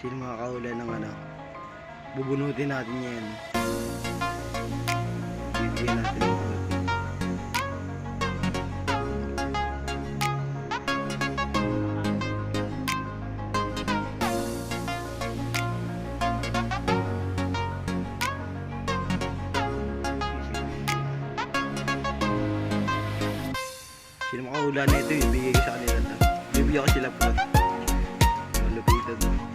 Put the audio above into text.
Sino makakahula ng ano? Bubunutin natin yan. Bibigyan natin ng bunutin. Sino makahula na ito, bibigay ko sa kanila to. Bibigyan ko sila po. Malupitan to.